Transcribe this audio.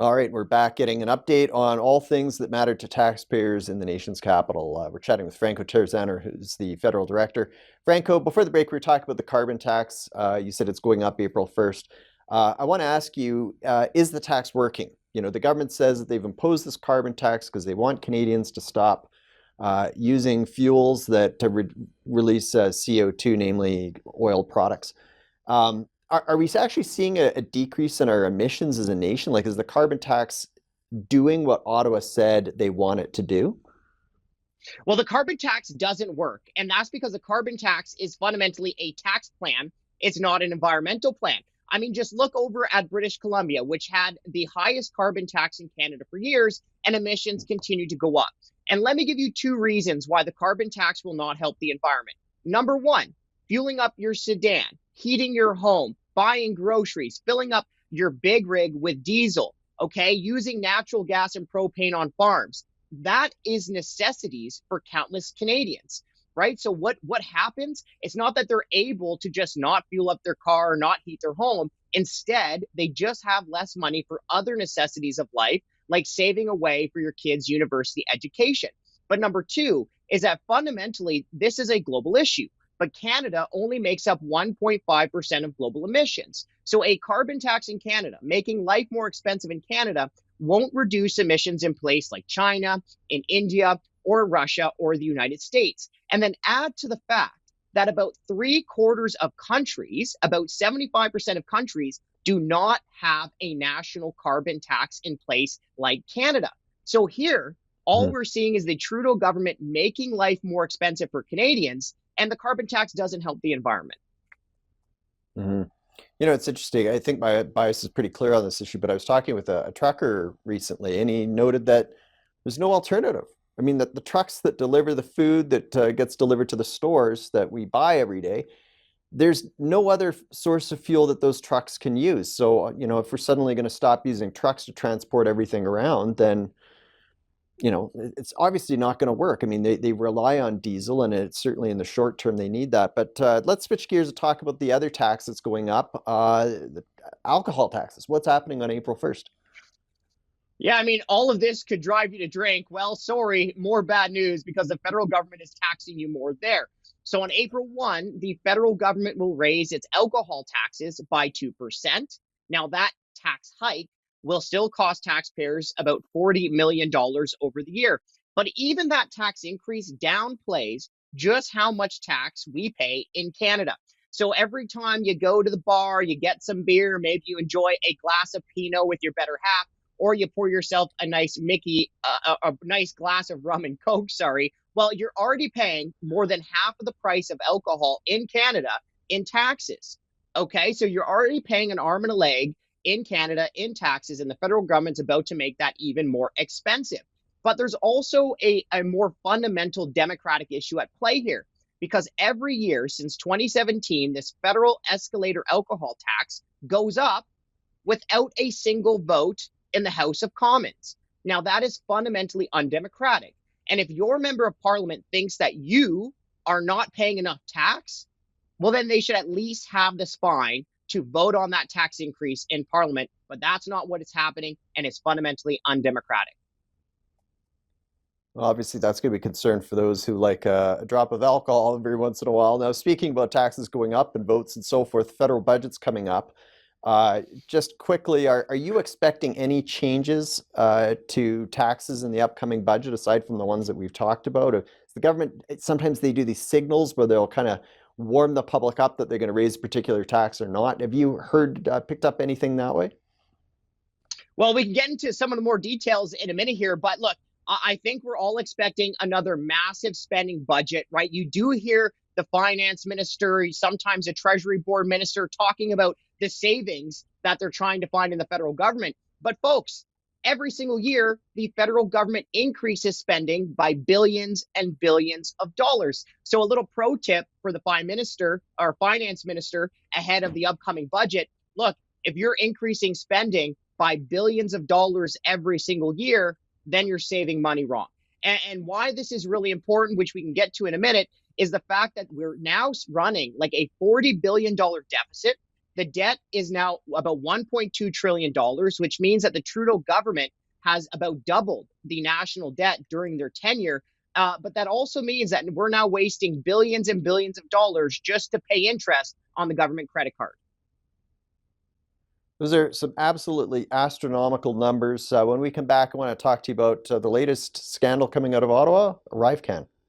All right, we're back getting an update on all things that matter to taxpayers in the nation's capital. We're chatting with Franco Terrazzano, who's the federal director. Franco, before the break, we were talking about the carbon tax. You said it's going up April 1st. I want to ask you, is the tax working? You know, the government says that they've imposed this carbon tax because they want Canadians to stop using fuels that release CO2, namely oil products. Are we actually seeing a decrease in our emissions as a nation? Like, is the carbon tax doing what Ottawa said they want it to do? Well, the carbon tax doesn't work. And that's because the carbon tax is fundamentally a tax plan. It's not an environmental plan. I mean, just look over at British Columbia, which had the highest carbon tax in Canada for years, and emissions continue to go up. And let me give you two reasons why the carbon tax will not help the environment. Number one, fueling up your sedan, heating your home, buying groceries, filling up your big rig with diesel, okay, using natural gas and propane on farms. That is necessities for countless Canadians, right? So what happens? It's not that they're able to just not fuel up their car or not heat their home. Instead, they just have less money for other necessities of life, like saving away for your kids' university education. But number two is that fundamentally, this is a global issue. But Canada only makes up 1.5% of global emissions. So a carbon tax in Canada, making life more expensive in Canada, won't reduce emissions in place like China, in India, or Russia, or the United States. And then add to the fact that about 3/4 of countries, about 75% of countries, do not have a national carbon tax in place like Canada. So here, all Mhm. we're seeing is the Trudeau government making life more expensive for Canadians, and the carbon tax doesn't help the environment. Mhm. You know, it's interesting. I think my bias is pretty clear on this issue, but I was talking with a trucker recently, and he noted that there's no alternative. I mean, the trucks that deliver the food that gets delivered to the stores that we buy every day, there's no other source of fuel that those trucks can use. So, you know, if we're suddenly going to stop using trucks to transport everything around, then it's obviously not going to work. I mean, they rely on diesel, and it's certainly in the short term they need that. But let's switch gears and talk about the other tax that's going up, the alcohol taxes. What's happening on April 1st? Yeah, I mean, all of this could drive you to drink. Well, sorry, more bad news because the federal government is taxing you more there. So on April 1, the federal government will raise its alcohol taxes by 2%. Now, that tax hike will still cost taxpayers about $40 million over the year. But even that tax increase downplays just how much tax we pay in Canada. So every time you go to the bar, you get some beer, maybe you enjoy a glass of Pinot with your better half, or you pour yourself a nice a nice glass of rum and Coke, sorry, well, you're already paying more than half of the price of alcohol in Canada in taxes. Okay, so you're already paying an arm and a leg in Canada in taxes, and the federal government's about to make that even more expensive. But there's also a more fundamental democratic issue at play here, because every year since 2017, this federal escalator alcohol tax goes up without a single vote in the House of Commons. Now, that is fundamentally undemocratic. And if your member of parliament thinks that you are not paying enough tax, well, then they should at least have the spine to vote on that tax increase in parliament. But that's not what is happening, and it's fundamentally undemocratic. Well, obviously, that's going to be a concern for those who like a drop of alcohol every once in a while. Now, speaking about taxes going up and votes and so forth, federal budget's coming up. Just quickly, are you expecting any changes to taxes in the upcoming budget aside from the ones that we've talked about? Or the government, sometimes they do these signals where they'll kind of warm the public up that they're going to raise a particular tax or not. Have you picked up anything that way? Well, we can get into some of the more details in a minute here, but look, I think we're all expecting another massive spending budget, right? You do hear the finance minister, sometimes a treasury board minister talking about the savings that they're trying to find in the federal government. But folks, every single year, the federal government increases spending by billions and billions of dollars. So a little pro tip for the finance minister ahead of the upcoming budget. Look, if you're increasing spending by billions of dollars every single year, then you're saving money wrong. And why this is really important, which we can get to in a minute, is the fact that we're now running like a $40 billion deficit. The debt is now about $1.2 trillion, which means that the Trudeau government has about doubled the national debt during their tenure. But that also means that we're now wasting billions and billions of dollars just to pay interest on the government credit card. Those are some absolutely astronomical numbers. When we come back, I want to talk to you about the latest scandal coming out of Ottawa, ArriveCan.